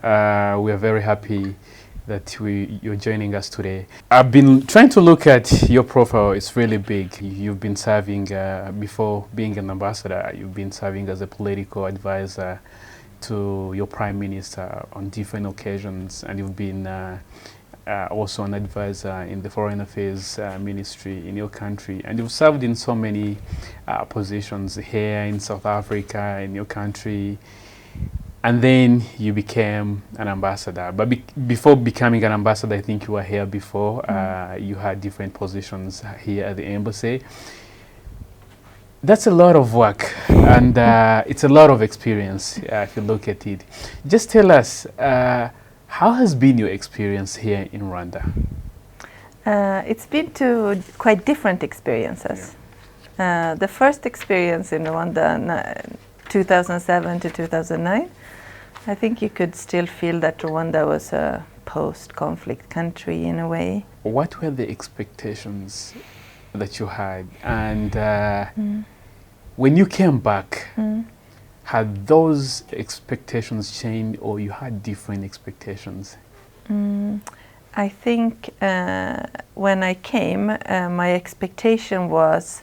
We are very happy that you're joining us today. I've been trying to look at your profile. It's really big. You've been serving, before being an ambassador, you've been serving as a political advisor to your prime minister on different occasions, and you've been also an advisor in the foreign affairs ministry in your country, and you've served in so many positions here in South Africa, in your country. And then you became an ambassador. But before becoming an ambassador, I think you were here before. You had different positions here at the embassy. That's a lot of work, and it's a lot of experience if you look at it. Just tell us, how has been your experience here in Rwanda? It's been two quite different experiences. Yeah. The first experience in Rwanda, 2007 to 2009, I think you could still feel that Rwanda was a post-conflict country in a way. What were the expectations that you had? And when you came back, had those expectations changed, or you had different expectations? I think when I came, my expectation was,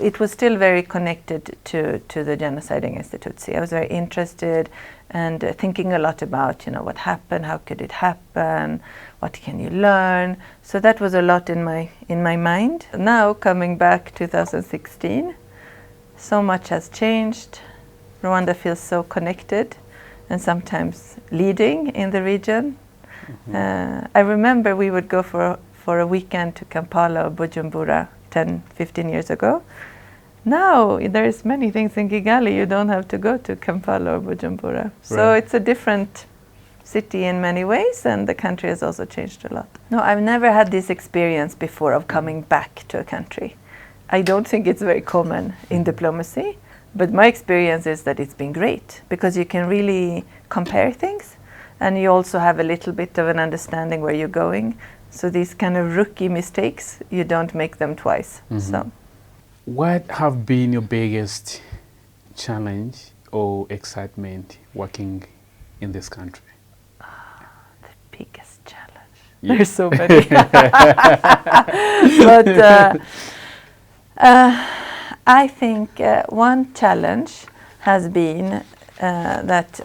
it was still very connected to the genocide against the Tutsi. I was very interested and thinking a lot about, what happened, how could it happen, what can you learn. So that was a lot in my mind. Now coming back 2016, so much has changed. Rwanda feels so connected and sometimes leading in the region. I remember we would go for a weekend to Kampala or Bujumbura 10, 15 years ago. Now there's many things in Kigali you don't have to go to Kampala or Bujumbura. Right. So it's a different city in many ways, and the country has also changed a lot. No, I've never had this experience before of coming back to a country. I don't think it's very common in diplomacy, but my experience is that it's been great because you can really compare things, and you also have a little bit of an understanding where you're going. So these kind of rookie mistakes, you don't make them twice. So, what have been your biggest challenge or excitement working in this country? The biggest challenge. Yeah. There's so many. But I think one challenge has been that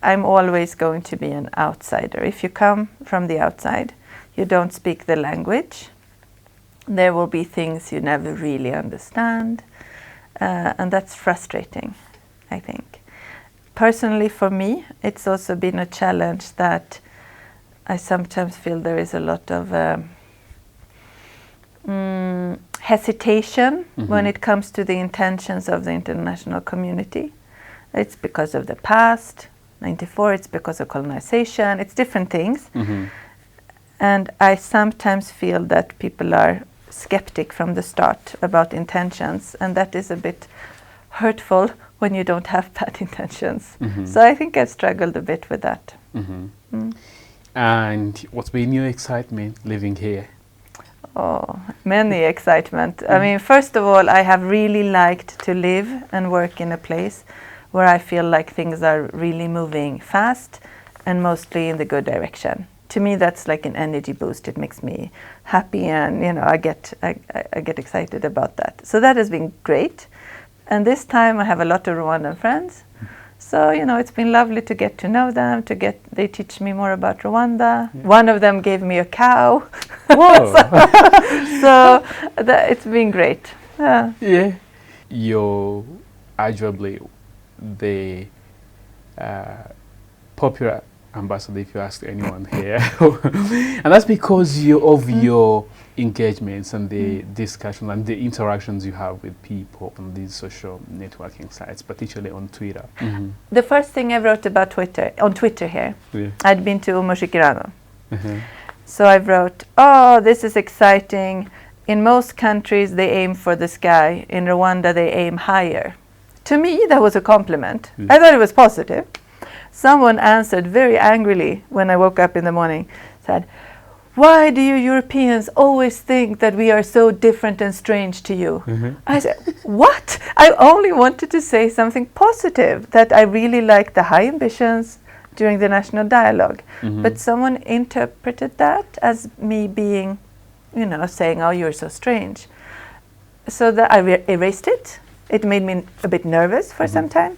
I'm always going to be an outsider. If you come from the outside, you don't speak the language, there will be things you never really understand, and that's frustrating, I think. Personally, for me, it's also been a challenge that I sometimes feel there is a lot of hesitation when it comes to the intentions of the international community. It's because of the past. 94, it's because of colonization, it's different things. And I sometimes feel that people are skeptic from the start about intentions, and that is a bit hurtful when you don't have bad intentions. So I think I've struggled a bit with that. And what's been your excitement living here? Oh, many excitement. I mean, first of all, I have really liked to live and work in a place where I feel like things are really moving fast and mostly in the good direction. To me, that's like an energy boost. It makes me happy, and I get excited about that. So that has been great. And this time I have a lot of Rwandan friends. So it's been lovely to get to know them. They teach me more about Rwanda. Yeah. One of them gave me a cow. Whoa! so it's been great. Yeah. You're arguably the popular ambassador, if you ask anyone here. And that's because of your engagements and the discussion and the interactions you have with people on these social networking sites, particularly on Twitter. The first thing I wrote about on Twitter here, I'd been to Yumichika. So I wrote, this is exciting. In most countries, they aim for the sky. In Rwanda, they aim higher. To me, that was a compliment. I thought it was positive. Someone answered very angrily when I woke up in the morning, said, why do you Europeans always think that we are so different and strange to you? I said, what? I only wanted to say something positive, that I really like the high ambitions during the national dialogue. But someone interpreted that as me being, saying, oh, you're so strange. So that I erased it. It made me a bit nervous for some time.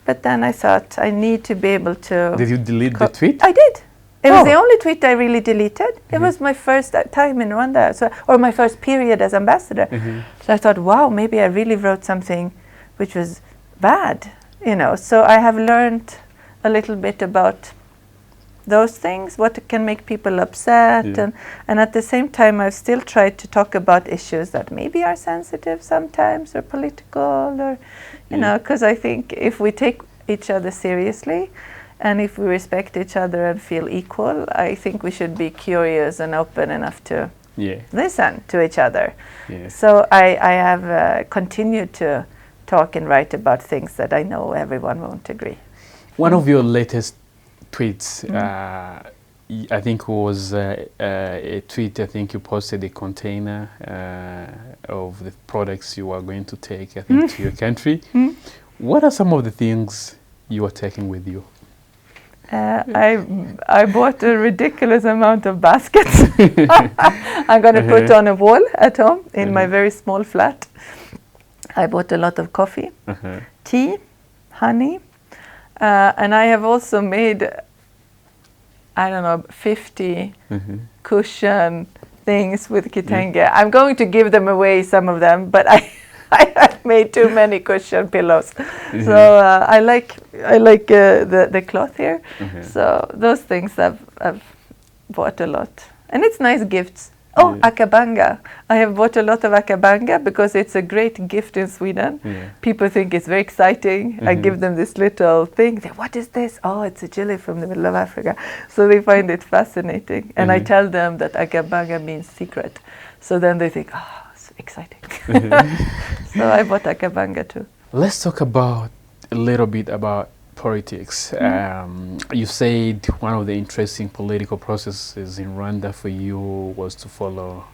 But then I thought I need to be able to... Did you delete the tweet? I did. It was the only tweet I really deleted. It was my first time in Rwanda, or my first period as ambassador. So I thought, wow, maybe I really wrote something which was bad, So I have learned a little bit about those things, what can make people upset. And at the same time, I've still tried to talk about issues that maybe are sensitive sometimes, or political, or, because I think if we take each other seriously, and if we respect each other and feel equal, I think we should be curious and open enough to listen to each other. So I have continued to talk and write about things that I know everyone won't agree. One of your latest tweets, I think was a tweet, I think you posted a container of the products you are going to take, I think, to your country. What are some of the things you are taking with you? I bought a ridiculous amount of baskets. I'm going to put on a wall at home in my very small flat. I bought a lot of coffee, tea, honey, and I have also made, 50 cushion things with kitenge. I'm going to give them away, some of them, but I have made too many cushion pillows. So I like the cloth here. So those things I've bought a lot, and it's nice gifts. Oh, akabanga! I have bought a lot of akabanga because it's a great gift in Sweden. People think it's very exciting. I give them this little thing. They, what is this? Oh, it's a jelly from the middle of Africa. So they find it fascinating, and I tell them that akabanga means secret. So then they think, oh, exciting. So I bought akabanga too. Let's talk about a little bit about politics. You said one of the interesting political processes in Rwanda for you was to follow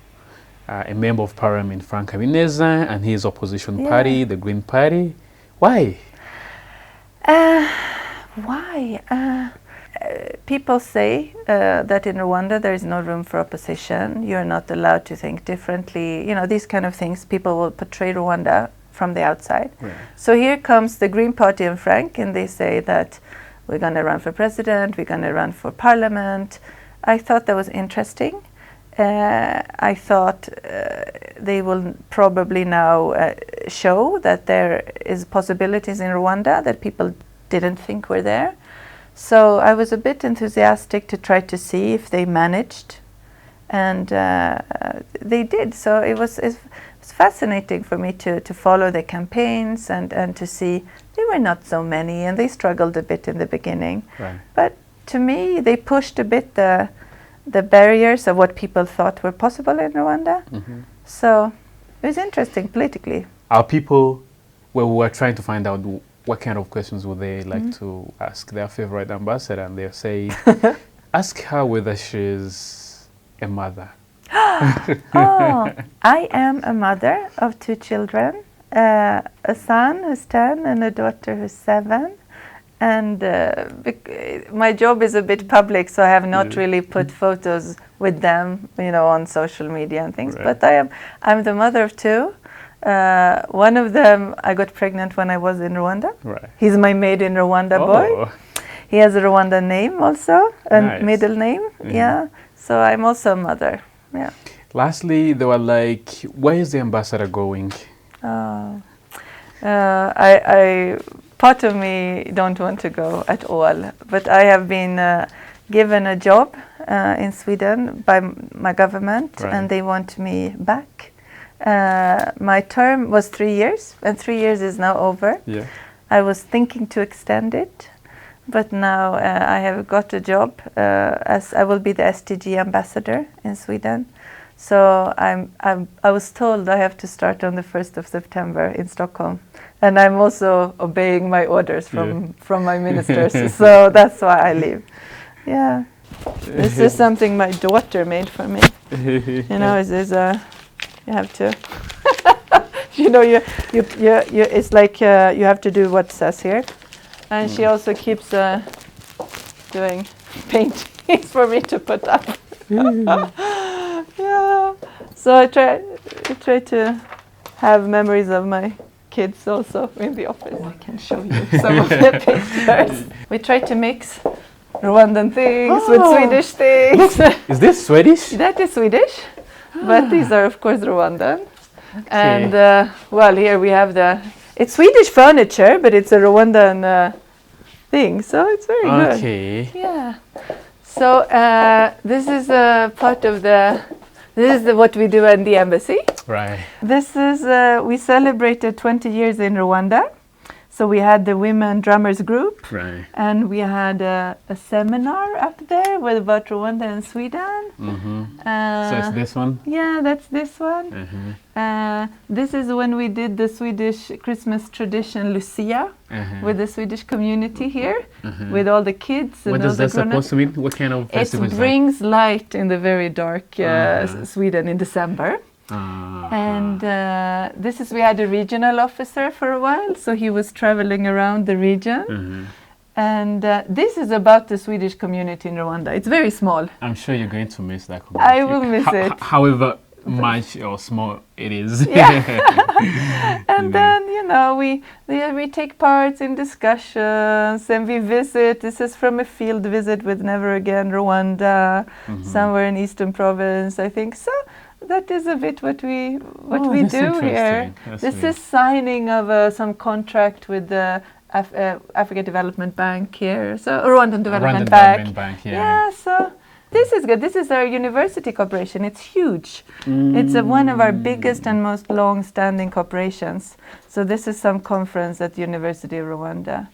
a member of parliament, Frank Habineza, and his opposition party, the Green Party. Why? Why? People say that in Rwanda there is no room for opposition. You're not allowed to think differently. These kind of things. People will portray Rwanda from the outside. So here comes the Green Party and Frank, and they say that we're going to run for president, we're going to run for parliament. I thought that was interesting. I thought they will probably now show that there is possibilities in Rwanda that people didn't think were there. So I was a bit enthusiastic to try to see if they managed, and they did. So it was fascinating for me to follow the campaigns and to see they were not so many, and they struggled a bit in the beginning. But to me, they pushed a bit the barriers of what people thought were possible in Rwanda. So it was interesting politically. Our people, we were trying to find out what kind of questions would they like to ask their favorite ambassador, and they say, ask her whether she's a mother. Oh, I am a mother of 2 children, a son who's 10 and a daughter who's 7. And my job is a bit public, so I have not really put photos with them, on social media and things. But I'm the mother of 2. One of them, I got pregnant when I was in Rwanda. He's my made in Rwanda boy. He has a Rwanda name also, a middle name. So I'm also a mother. Lastly, they were like, where is the ambassador going? Part of me don't want to go at all, but I have been given a job in Sweden by my government, and they want me back. My term was 3 years, and 3 years is now over. I was thinking to extend it, but now I have got a job as I will be the SDG ambassador in Sweden. So I was told I have to start on the 1st of September in Stockholm, and I'm also obeying my orders from my ministers. So that's why I leave. This is something my daughter made for me. You know, you have to, you know, it's like you have to do what says here. And she also keeps doing paintings for me to put up. Yeah. So I try to have memories of my kids also in the office. I can show you some of the pictures. We try to mix Rwandan things with Swedish things. Is this Swedish? That is Swedish, but these are of course Rwandan. Okay. And well, here we have it's Swedish furniture, but it's a Rwandan thing, so it's very good. Okay. Yeah. So this is a part of what we do in the embassy. Right. This is we celebrated 20 years in Rwanda. So we had the women drummers group, right, and we had a seminar up there about Rwanda and Sweden. Mm-hmm. So it's this one? Yeah, that's this one. Mm-hmm. This is when we did the Swedish Christmas tradition Lucia with the Swedish community here, with all the kids. And what does that supposed to mean? What kind of festival is that? It brings light in the very dark Sweden in December. And we had a regional officer for a while, so he was traveling around the region. And this is about the Swedish community in Rwanda. It's very small. I'm sure you're going to miss that community. I will miss it. However much or small it is. Yeah. And then, you know, we take part in discussions and we visit. This is from a field visit with Never Again Rwanda, somewhere in Eastern Province, I think. So that is a bit what we do here. This is signing of some contract with the African Development Bank here. So Rwandan Development Bank. Yeah, so this is good. This is our university cooperation. It's huge. It's one of our biggest and most long-standing cooperations. So this is some conference at the University of Rwanda.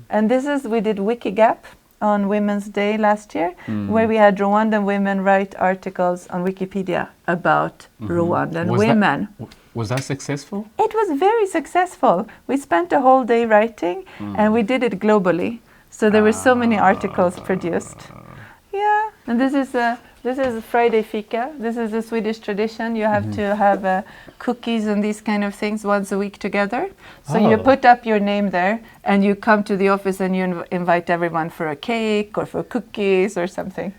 And we did Wikigap on Women's Day last year, where we had Rwandan women write articles on Wikipedia about Rwandan women. Was that successful? It was very successful. We spent a whole day writing, and we did it globally. So there were so many articles produced. Yeah, and this is Friday fika. This is a Swedish tradition. You have to have cookies and these kind of things once a week together. So you put up your name there, and you come to the office and you invite everyone for a cake or for cookies or something.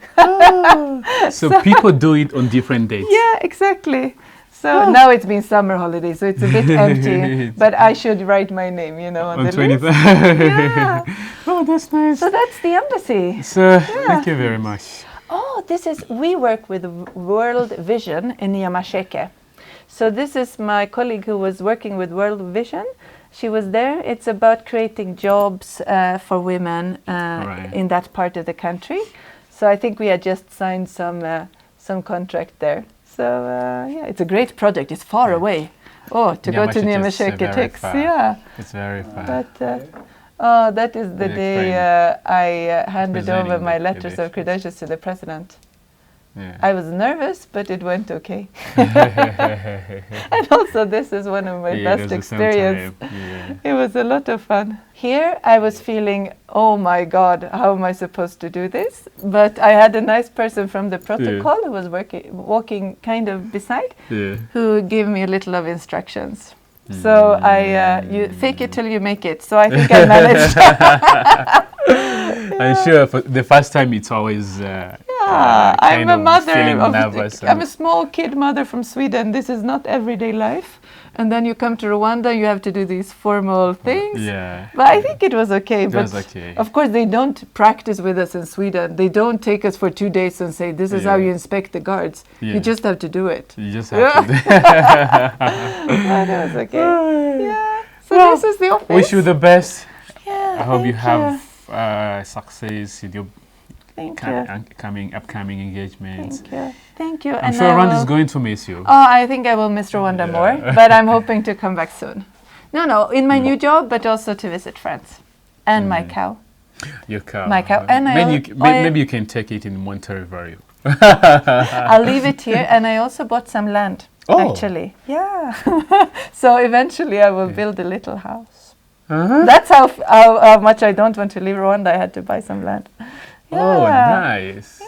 So people do it on different dates. Yeah, exactly. So now it's been summer holidays, so it's a bit empty. But I should write my name, you know, on the list. Yeah. Oh, that's nice. So that's the embassy. So thank you very much. Oh, we work with World Vision in Yumichika. So this is my colleague who was working with World Vision. She was there. It's about creating jobs for women in that part of the country. So I think we had just signed some contract there. So yeah, it's a great project. It's far away. Oh, to go to Yumichika takes, It's very far. But that is the day I handed over my letters of credentials to the president. Yeah. I was nervous, but it went okay. And also this is one of my best experiences. It was a lot of fun. Here I was feeling, oh my God, how am I supposed to do this? But I had a nice person from the protocol who was walking kind of beside, who gave me a little of instructions. So you fake it till you make it. So I think I managed. I'm sure for the first time it's always I'm a mother. I'm a small kid mother from Sweden. This is not everyday life. And then you come to Rwanda, you have to do these formal things. Yeah. But I think it was okay. It was okay. Of course, they don't practice with us in Sweden. They don't take us for 2 days and say, this is how you inspect the guards. You just have to do it. You just have to do it. But it was okay. Yeah. So this is the office. Wish you the best. Yeah. I hope you have success in your upcoming engagements. Thank you. I'm sure Rwanda is going to miss you. Oh, I think I will miss Rwanda more, but I'm hoping to come back soon. No, in my new job, but also to visit friends and my cow. Your cow. My cow. And maybe you can take it in Monterey. I'll leave it here, and I also bought some land, actually. Yeah. So eventually I will build a little house. That's how much I don't want to leave Rwanda. I had to buy some land. Oh, Yeah. nice.